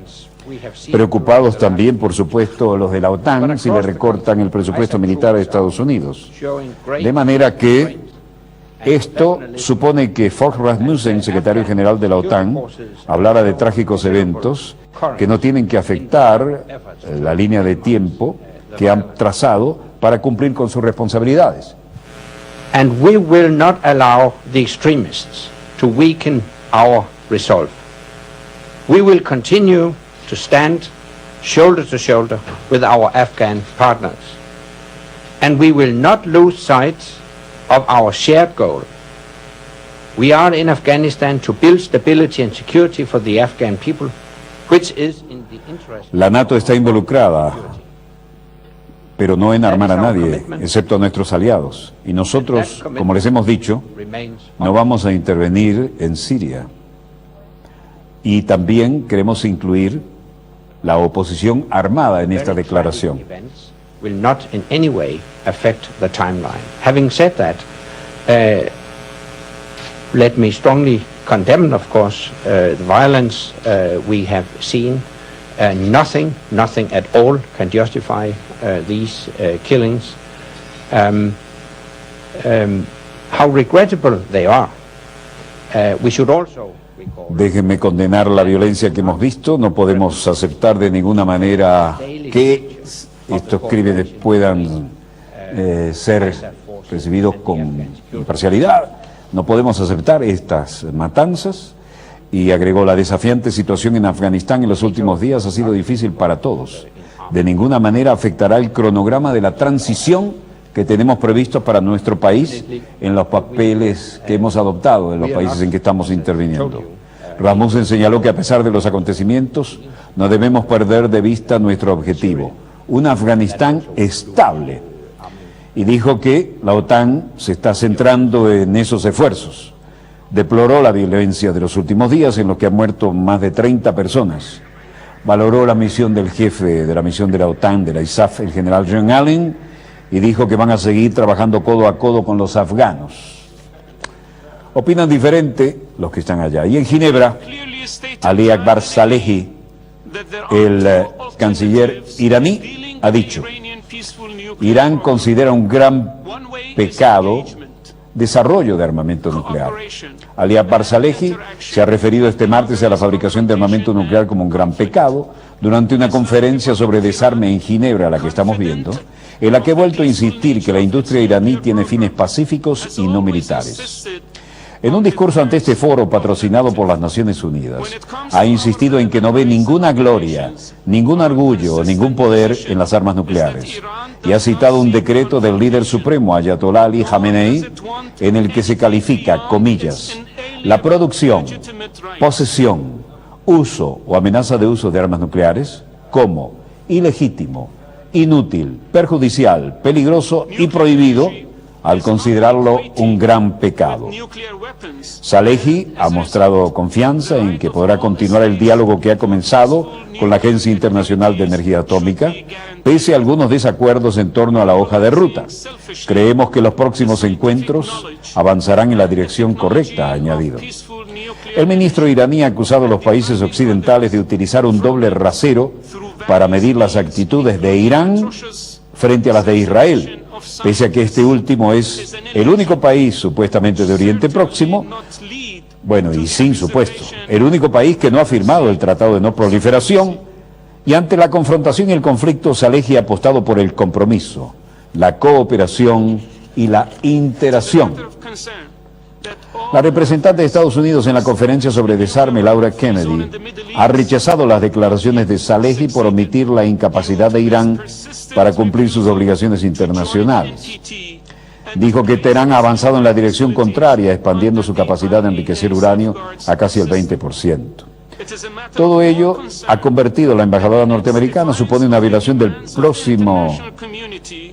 Preocupados también, por supuesto, los de la OTAN si le recortan el presupuesto militar a Estados Unidos. De manera que esto supone que Fogh Rasmussen, secretario general de la OTAN, hablara de trágicos eventos que no tienen que afectar la línea de tiempo que han trazado para cumplir con sus responsabilidades. And we will not allow the extremists to weaken our resolve. We will continue to stand shoulder to shoulder with our Afghan partners. And we will not lose sight of our shared goal. We are in Afghanistan to build stability and security for the Afghan people, which is in the interest. La NATO está involucrada, pero no en armar a nadie, excepto a nuestros aliados. Y nosotros, como les hemos dicho, no vamos a intervenir en Siria. Y también queremos incluir la oposición armada en esta declaración. Will not in any way affect the timeline. Having said that, let me strongly condemn, of course, the violence we have seen. Nothing at all can justify these killings. How regrettable they are. We should also recall. Déjenme condenar la violencia que hemos visto. No podemos aceptar de ninguna manera que estos crímenes puedan ser recibidos con imparcialidad. No podemos aceptar estas matanzas. Y agregó, la desafiante situación en Afganistán en los últimos días ha sido difícil para todos. De ninguna manera afectará el cronograma de la transición que tenemos previsto para nuestro país en los papeles que hemos adoptado en los países en que estamos interviniendo. Rasmussen señaló que a pesar de los acontecimientos, no debemos perder de vista nuestro objetivo, un Afganistán estable. Y dijo que la OTAN se está centrando en esos esfuerzos. Deploró la violencia de los últimos días en los que han muerto más de 30 personas. Valoró la misión del jefe de la misión de la OTAN, de la ISAF, el general John Allen, y dijo que van a seguir trabajando codo a codo con los afganos. Opinan diferente los que están allá. Y en Ginebra, Ali Akbar Salehi, el canciller iraní, ha dicho: Irán considera un gran pecado desarrollo de armamento nuclear. Ali Akbar Salehi se ha referido este martes a la fabricación de armamento nuclear como un gran pecado durante una conferencia sobre desarme en Ginebra, la que estamos viendo, en la que ha vuelto a insistir que la industria iraní tiene fines pacíficos y no militares. En un discurso ante este foro patrocinado por las Naciones Unidas, ha insistido en que no ve ninguna gloria, ningún orgullo o ningún poder en las armas nucleares, y ha citado un decreto del líder supremo Ayatollah Ali Khamenei en el que se califica, comillas, la producción, posesión, uso o amenaza de uso de armas nucleares como ilegítimo, inútil, perjudicial, peligroso y prohibido, al considerarlo un gran pecado. Salehi ha mostrado confianza en que podrá continuar el diálogo que ha comenzado con la Agencia Internacional de Energía Atómica, pese a algunos desacuerdos en torno a la hoja de ruta. Creemos que los próximos encuentros avanzarán en la dirección correcta, ha añadido. El ministro iraní ha acusado a los países occidentales de utilizar un doble rasero para medir las actitudes de Irán frente a las de Israel, pese a que este último es el único país supuestamente de Oriente Próximo, bueno, y sin supuesto, el único país que no ha firmado el Tratado de No Proliferación, y ante la confrontación y el conflicto, Salehi ha apostado por el compromiso, la cooperación y la interacción. La representante de Estados Unidos en la conferencia sobre desarme, Laura Kennedy, ha rechazado las declaraciones de Salehi por omitir la incapacidad de Irán para cumplir sus obligaciones internacionales. Dijo que Teherán ha avanzado en la dirección contraria, expandiendo su capacidad de enriquecer uranio a casi el 20%. Todo ello ha convertido a la embajadora norteamericana, supone una violación del próximo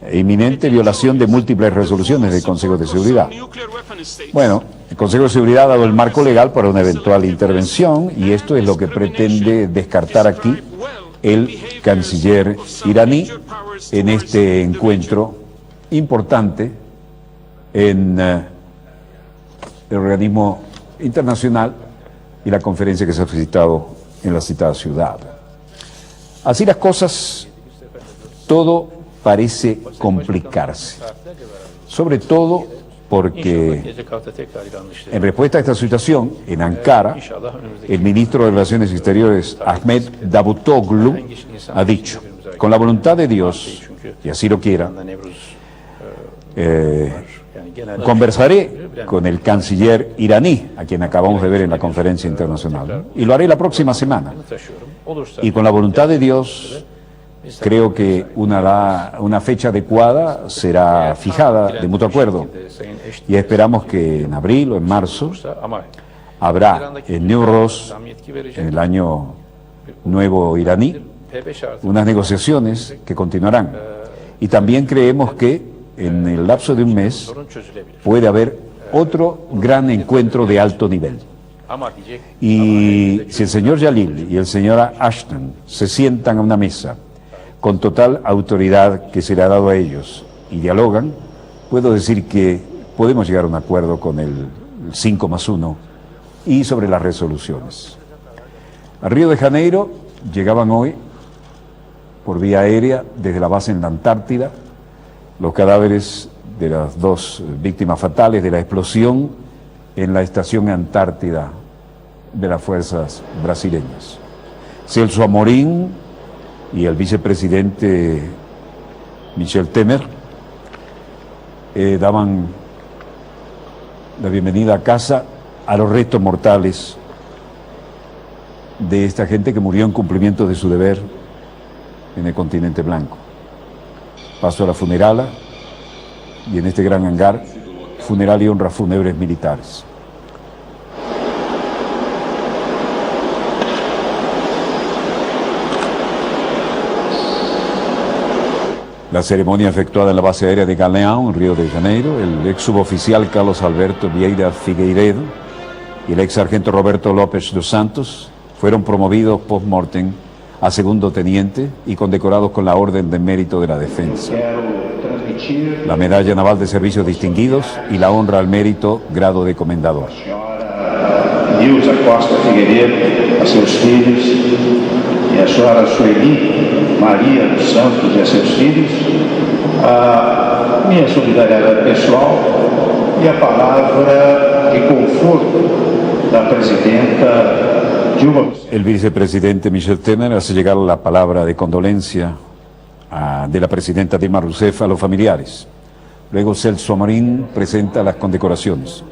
e inminente violación de múltiples resoluciones del Consejo de Seguridad. Bueno, el Consejo de Seguridad ha dado el marco legal para una eventual intervención y esto es lo que pretende descartar aquí el canciller iraní en este encuentro importante en el organismo internacional y la conferencia que se ha visitado en la citada ciudad. Así las cosas, todo parece complicarse, sobre todo porque en respuesta a esta situación, en Ankara, el ministro de Relaciones Exteriores, Ahmet Davutoglu, ha dicho, con la voluntad de Dios, y así lo quiera, conversaré con el canciller iraní, a quien acabamos de ver en la conferencia internacional, y lo haré la próxima semana. Y con la voluntad de Dios, creo que una fecha adecuada será fijada de mutuo acuerdo. Y esperamos que en abril o en marzo habrá en Newroz, en el año nuevo iraní, unas negociaciones que continuarán. Y también creemos que en el lapso de un mes puede haber otro gran encuentro de alto nivel. Y si el señor Jalil y el señor Ashton se sientan a una mesa con total autoridad que se le ha dado a ellos y dialogan, puedo decir que podemos llegar a un acuerdo con el 5+1 y sobre las resoluciones. A Río de Janeiro llegaban hoy por vía aérea desde la base en la Antártida los cadáveres de las dos víctimas fatales de la explosión en la estación Antártida de las fuerzas brasileñas. Celso Amorim y el vicepresidente Michel Temer daban la bienvenida a casa a los restos mortales de esta gente que murió en cumplimiento de su deber en el continente blanco. Paso a la funerala y en este gran hangar, funeral y honras fúnebres militares. La ceremonia efectuada en la base aérea de Galeão, en Río de Janeiro, el ex suboficial Carlos Alberto Vieira Figueiredo y el ex sargento Roberto López dos Santos fueron promovidos post-mortem a segundo teniente y condecorados con la Orden de Mérito de la Defensa, la Medalla Naval de Servicios Distinguidos y la Honra al Mérito, grado de Comendador. Nilza Costa Figueiredo, a seus filhos, e a senhora Sueli Maria dos Santos e a seus filhos, a minha solidariedade pessoal e a palavra de conforto da presidenta. El vicepresidente Michel Temer hace llegar la palabra de condolencia de la presidenta Dilma Rousseff a los familiares. Luego Celso Amorim presenta las condecoraciones.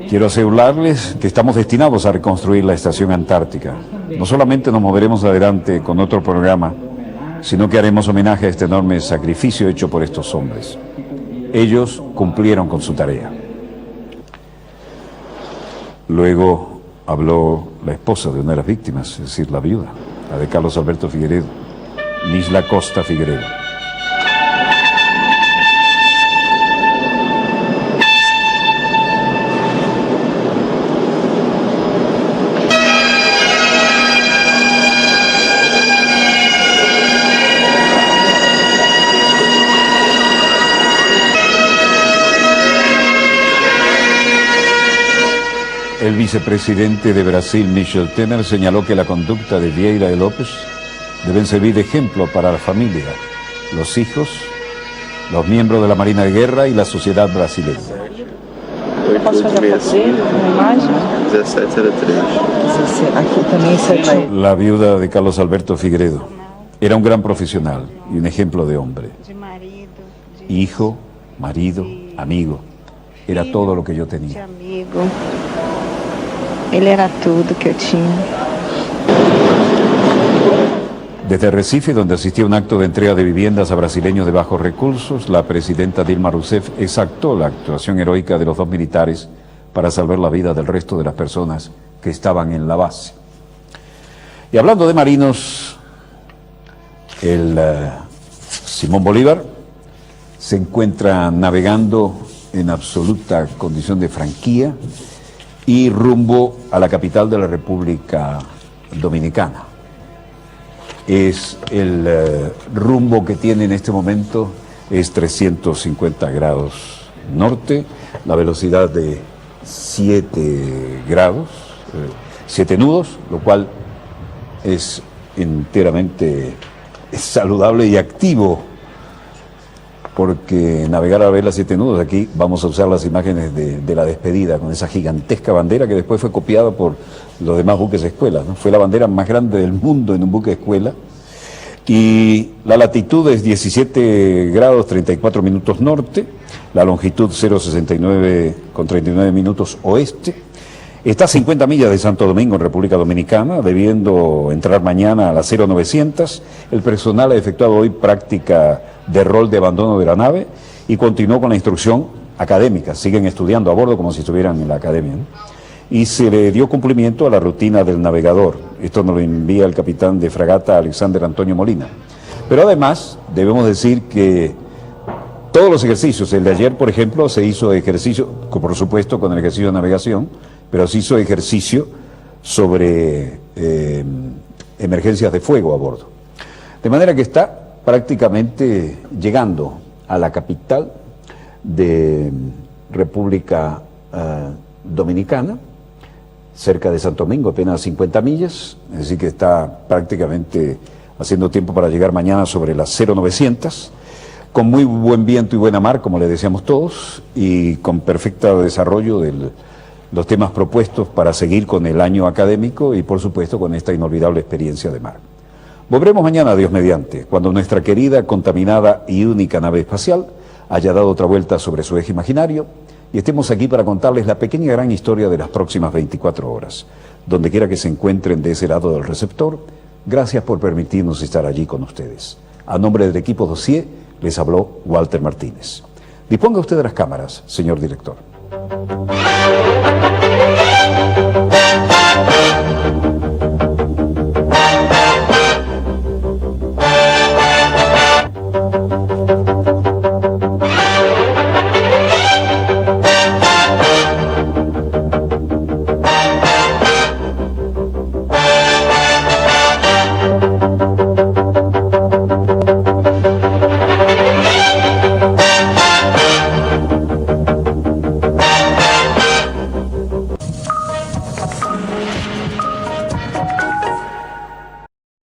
Quiero asegurarles que estamos destinados a reconstruir la estación antártica. No solamente nos moveremos adelante con otro programa, sino que haremos homenaje a este enorme sacrificio hecho por estos hombres. Ellos cumplieron con su tarea. Luego habló la esposa de una de las víctimas, es decir, la viuda, la de Carlos Alberto Figueiredo, Nilza Costa Figueiredo. El vicepresidente de Brasil, Michel Temer, señaló que la conducta de Vieira y López deben servir de ejemplo para la familia, los hijos, los miembros de la Marina de Guerra y la sociedad brasileña. La viuda de Carlos Alberto Figueiredo era un gran profesional y un ejemplo de hombre. Hijo, marido, amigo, era todo lo que yo tenía. Ele era tudo que eu tinha. Desde Recife, donde asistía a un acto de entrega de viviendas a brasileños de bajos recursos, la presidenta Dilma Rousseff exaltó la actuación heroica de los dos militares para salvar la vida del resto de las personas que estaban en la base. Y hablando de marinos, el Simón Bolívar se encuentra navegando en absoluta condición de franquía y rumbo a la capital de la República Dominicana. Es el rumbo que tiene en este momento es 350 grados norte, la velocidad de 7 grados, 7 nudos, lo cual es enteramente saludable y activo, porque navegar a ver las 7 nudos, aquí vamos a usar las imágenes de la despedida con esa gigantesca bandera que después fue copiada por los demás buques escuela, ¿no? Fue la bandera más grande del mundo en un buque escuela, y la latitud es 17 grados 34 minutos norte, la longitud 0,69 con 39 minutos oeste. Está a 50 millas de Santo Domingo, en República Dominicana, debiendo entrar mañana a las 0900. El personal ha efectuado hoy práctica de rol de abandono de la nave y continuó con la instrucción académica. Siguen estudiando a bordo como si estuvieran en la academia, ¿no? Y se le dio cumplimiento a la rutina del navegador. Esto nos lo envía el capitán de fragata Alexander Antonio Molina. Pero además, debemos decir que todos los ejercicios, el de ayer, por ejemplo, se hizo ejercicio, por supuesto, con el ejercicio de navegación, pero se hizo ejercicio sobre emergencias de fuego a bordo. De manera que está prácticamente llegando a la capital de República Dominicana, cerca de Santo Domingo, apenas 50 millas, es decir que está prácticamente haciendo tiempo para llegar mañana sobre las 0900, con muy buen viento y buena mar, como le decíamos todos, y con perfecto desarrollo de los temas propuestos para seguir con el año académico y por supuesto con esta inolvidable experiencia de mar. Volveremos mañana, Dios mediante, cuando nuestra querida, contaminada y única nave espacial haya dado otra vuelta sobre su eje imaginario y estemos aquí para contarles la pequeña gran historia de las próximas 24 horas. Donde quiera que se encuentren de ese lado del receptor, gracias por permitirnos estar allí con ustedes. A nombre del equipo Dossier, les habló Walter Martínez. Disponga usted de las cámaras, señor director.